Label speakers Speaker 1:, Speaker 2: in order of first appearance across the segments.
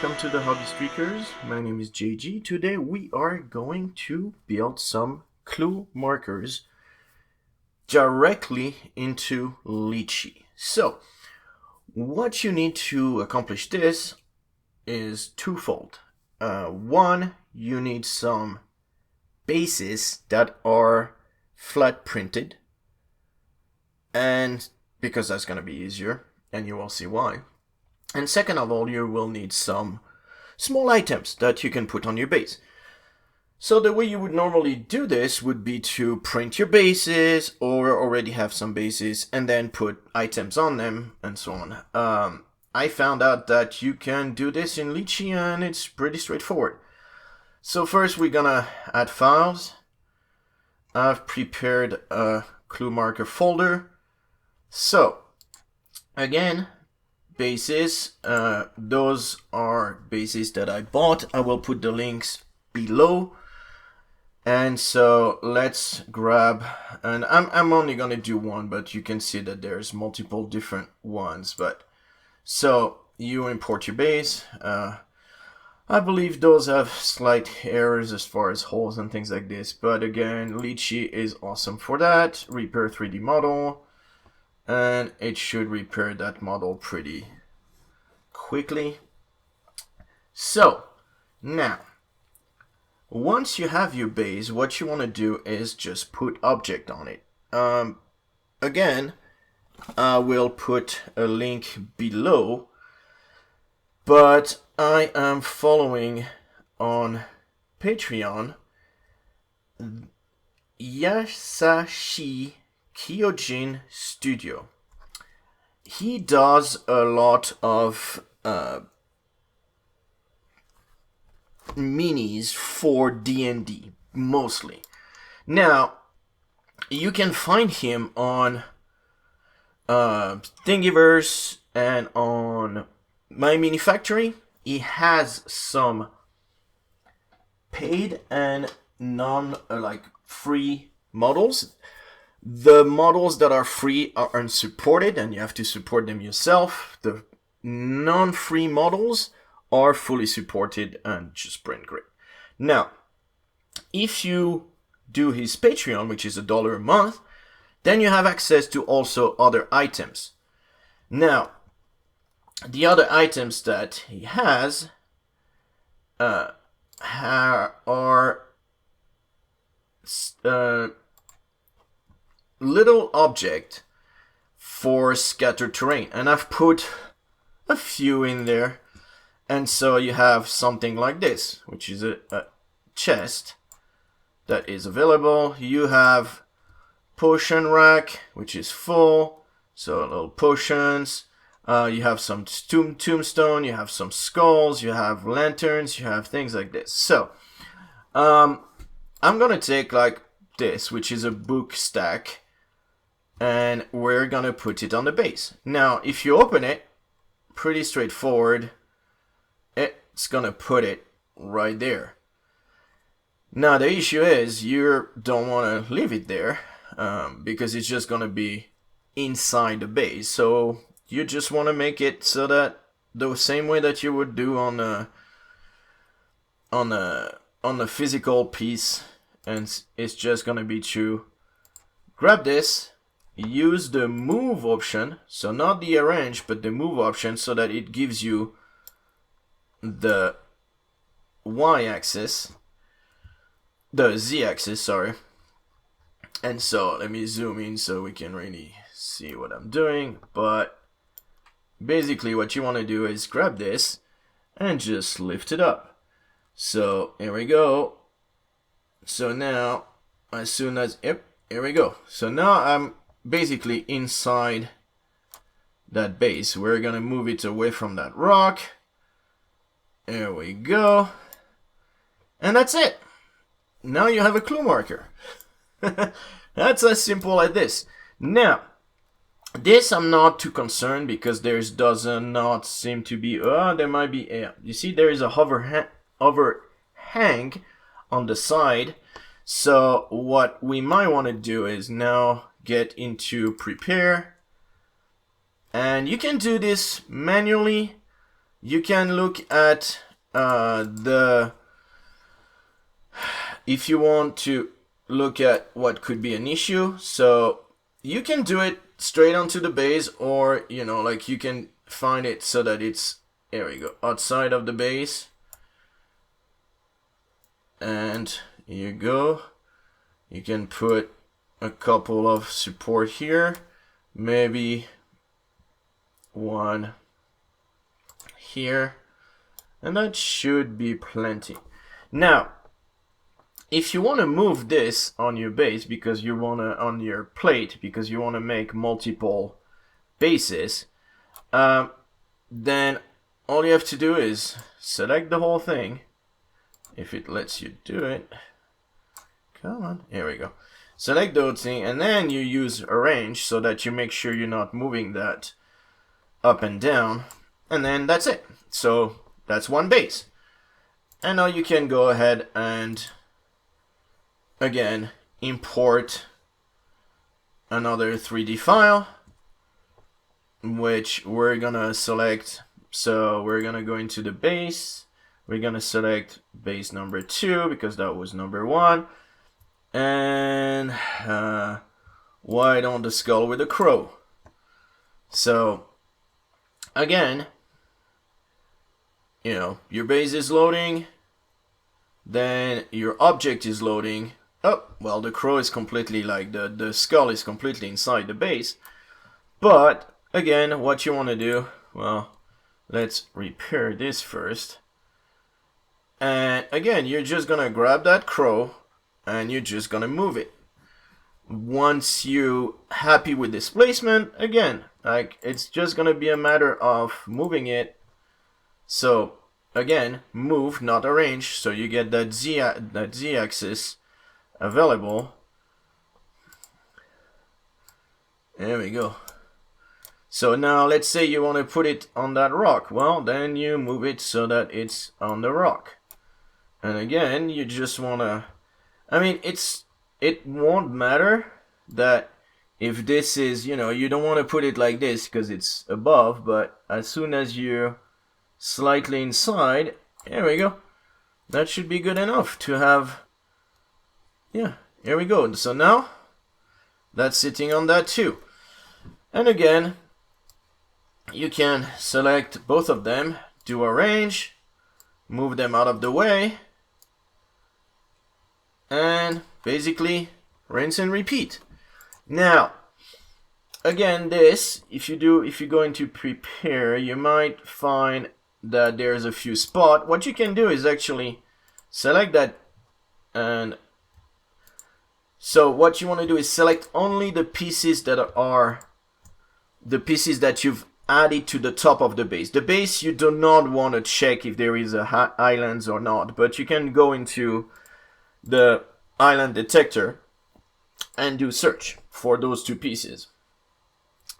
Speaker 1: welcome to the Hobby Streakers. My name is JG. Today we are going to build some clue markers directly into Lychee. So, what you need to accomplish this is twofold. One, you need some bases that are flat printed, and because that's going to be easier, and you will see why. And second of all, you will need some small items that you can put on your base. So the way you would normally do this would be to print your bases or already have some bases and then put items on them and so on. I found out that you can do this in Lychee and it's pretty straightforward. So first we're gonna add files. I've prepared a clue marker folder. So again, bases, those are bases that I bought. I will put the links below. And so let's grab, and I'm only gonna do one, but you can see that there's multiple different ones. But so you import your base. I believe those have slight errors as far as holes and things like this, but again, Lychee is awesome for that. Repair 3D model, and it should repair that model pretty quickly. So now, once you have your base, what you want to do is just put object on it. Again, I will put a link below, but I am following on Patreon Yasashii Kyojin Studio. He does a lot of minis for D&D, mostly. Now, you can find him on Thingiverse and on My Mini Factory. He has some paid and free models. The models that are free are unsupported and you have to support them yourself. The non-free models are fully supported and just print great. Now, if you do his Patreon, which is $1 a month, then you have access to also other items. Now, the other items that he has are little object for scattered terrain, and I've put a few in there. And so you have something like this, which is a chest that is available. You have potion rack, which is full, so little potions. You have some tombstone, you have some skulls, you have lanterns, you have things like this. So I'm gonna take like this, which is a book stack, and we're gonna put it on the base. Now, if you open it, pretty straightforward. It's gonna put it right there. Now the issue is you don't want to leave it there because it's just gonna be inside the base. So you just want to make it so that the same way that you would do on a physical piece, and it's just gonna be to grab this, use the move option, so not the arrange but the move option, so that it gives you the y-axis, the z-axis, sorry. And so let me zoom in so we can really see what I'm doing. But basically what you want to do is grab this and just lift it up. So here we go. So now as soon as, yep, here we go. So now I'm basically inside that base. We're gonna move it away from that rock. There we go. And that's it. Now you have a clue marker. That's as simple as this. Now, this I'm not too concerned because there's does not seem to be, there might be, you see there is a overhang on the side. So what we might want to do is now get into prepare. And you can do this manually. you can look at if you want to look at what could be an issue. So you can do it straight onto the base, or like you can find it so that it's, there we go, outside of the base. And here you go. You can put a couple of support here, maybe one here, and that should be plenty. Now, if you want to move this on your base because you want to, on your plate, because you want to make multiple bases, then all you have to do is select the whole thing, if it lets you do it. Come on, here we go. Select those things, and then you use arrange so that you make sure you're not moving that up and down, and then that's it. So that's one base. And now you can go ahead and again import another 3D file, which we're gonna select. So we're gonna go into the base, we're gonna select base number 2 because that was number 1, and white on the skull with a crow. So again, your base is loading, then your object is loading. Oh, well, the crow is completely, like, the skull is completely inside the base. But again, what you want to do, well, let's repair this first. And again, you're just gonna grab that crow and you're just gonna move it. Once you're happy with this placement, again, like, it's just gonna be a matter of moving it. So again, move, not arrange, so you get that z-axis available. There we go. So now let's say you want to put it on that rock. Well, then you move it so that it's on the rock. And again, you just want to, I mean, it won't matter that if this is, you don't want to put it like this because it's above, but as soon as you're slightly inside, there we go. That should be good enough to have, yeah, here we go. So now that's sitting on that too. And again, you can select both of them, do arrange, move them out of the way, and basically rinse and repeat. Now, again, this, if you go into prepare, you might find that there's a few spots. What you can do is actually select that, and so what you want to do is select only the pieces that are the pieces that you've added to the top of the base. The base, you do not want to check if there is a islands or not, but you can go into the island detector and do search for those two pieces.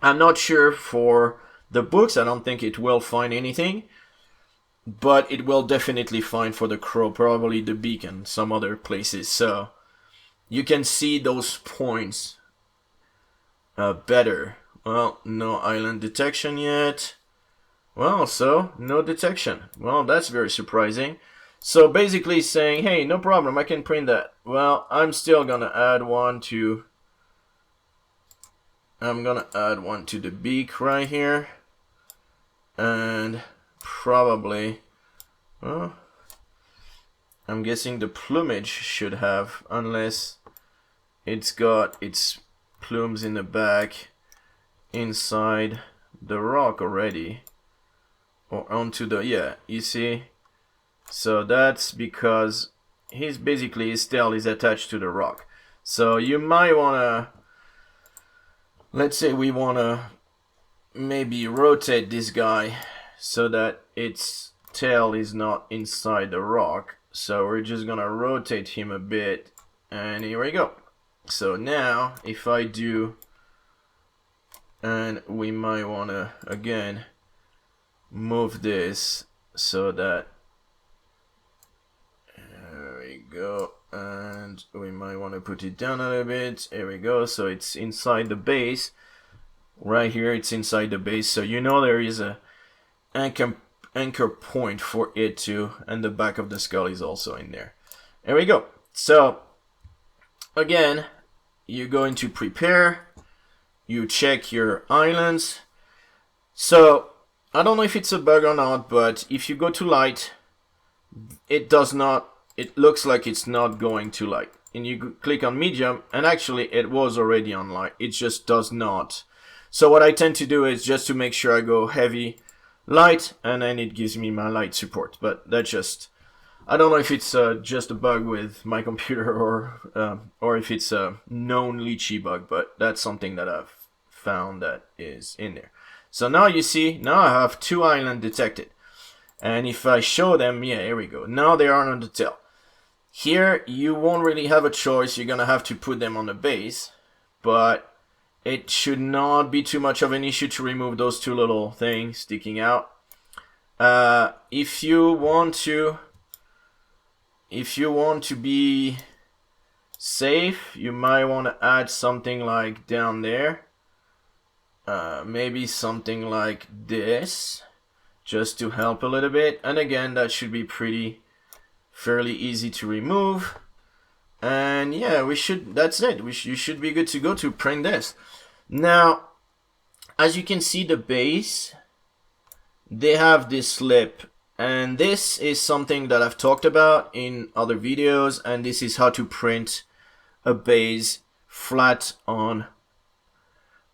Speaker 1: I'm not sure for the books, I don't think it will find anything, but it will definitely find for the crow, probably the beacon, some other places. So you can see those points better. Well, no island detection yet. Well, so no detection. Well, that's very surprising. So basically saying, hey, no problem, I can print that. Well, I'm still gonna add one to, the beak right here. And probably, well, I'm guessing the plumage should have, unless it's got its plumes in the back inside the rock already, or onto the, yeah, you see. So that's because his tail is attached to the rock. So you might wanna, let's say we wanna maybe rotate this guy so that its tail is not inside the rock. So we're just gonna rotate him a bit, and here we go. So now if I do, and we might wanna again move this so that, there we go, and we might want to put it down a little bit. There we go. So it's inside the base right here, it's inside the base. So there is a anchor point for it to, and the back of the skull is also in there. There we go. So again, you go into prepare, you check your islands. So I don't know if it's a bug or not, but if you go to light, it looks like it's not going to light. And you click on medium, and actually it was already on light. It just does not. So what I tend to do is just to make sure I go heavy light, and then it gives me my light support. But that just, I don't know if it's just a bug with my computer or if it's a known Lychee bug, but that's something that I've found that is in there. So now you see, now I have 2 islands detected. And if I show them, yeah, here we go. Now they are on the tail. Here, you won't really have a choice. You're going to have to put them on the base. But it should not be too much of an issue to remove those 2 little things sticking out. If you want to be safe, you might want to add something like down there. Maybe something like this, just to help a little bit. And again, that should be fairly easy to remove. And yeah, that's it. You should be good to go to print this. Now, as you can see, the base, they have this slip, and this is something that I've talked about in other videos, and this is how to print a base flat on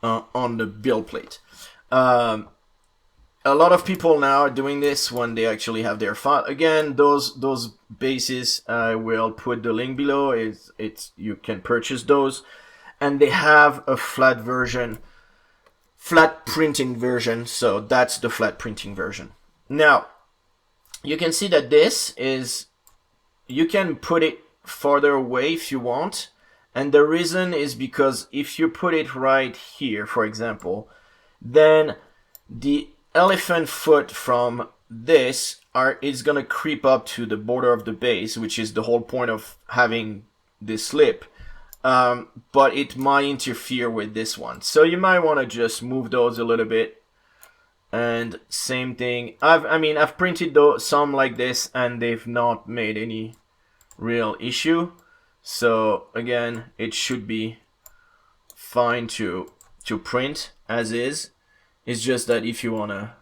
Speaker 1: the build plate. A lot of people now are doing this when they actually have their file. Again, those bases, I will put the link below. You can purchase those, and they have a flat printing version. So that's the flat printing version. Now you can see that this is, you can put it farther away if you want. And the reason is because if you put it right here, for example, then the elephant foot from this is going to creep up to the border of the base, which is the whole point of having this slip. But it might interfere with this one. So you might want to just move those a little bit. And same thing. I've printed some like this, and they've not made any real issue. So again, it should be fine to print as is. It's just that if you wanna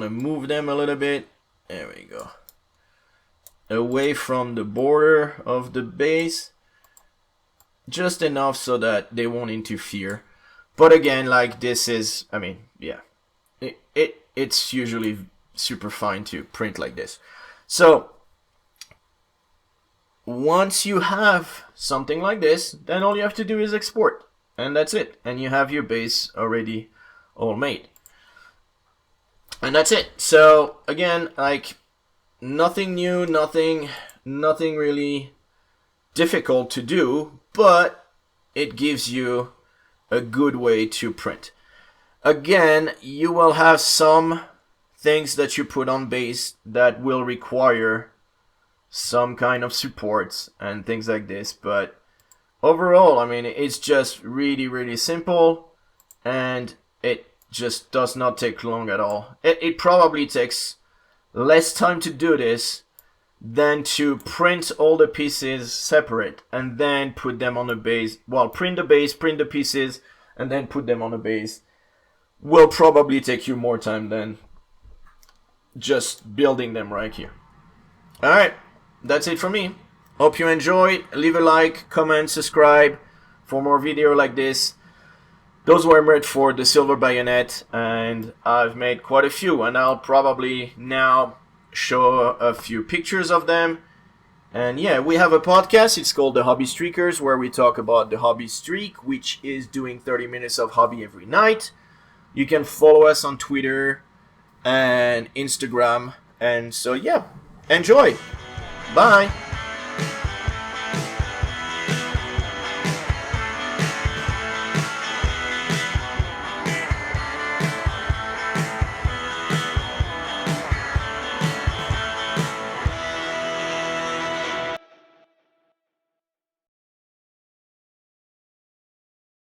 Speaker 1: move them a little bit, there we go, away from the border of the base, just enough so that they won't interfere. But again, like this is, yeah, it's usually super fine to print like this. So once you have something like this, then all you have to do is export, and that's it, and you have your base already all made, and that's it. So again, like, nothing new, nothing really difficult to do, but it gives you a good way to print. Again, you will have some things that you put on base that will require some kind of supports and things like this, but overall, it's just really simple, and it just does not take long at all. It probably takes less time to do this than to print all the pieces separate and then put them on the base. Well, print the base, print the pieces, and then put them on the base will probably take you more time than just building them right here. Alright, that's it for me. Hope you enjoyed. Leave a like, comment, subscribe for more video like this. Those were made for the silver bayonet, and I've made quite a few, and I'll probably now show a few pictures of them. And yeah, we have a podcast. It's called The Hobby Streakers, where we talk about the hobby streak, which is doing 30 minutes of hobby every night. You can follow us on Twitter and Instagram. And so yeah, enjoy. Bye.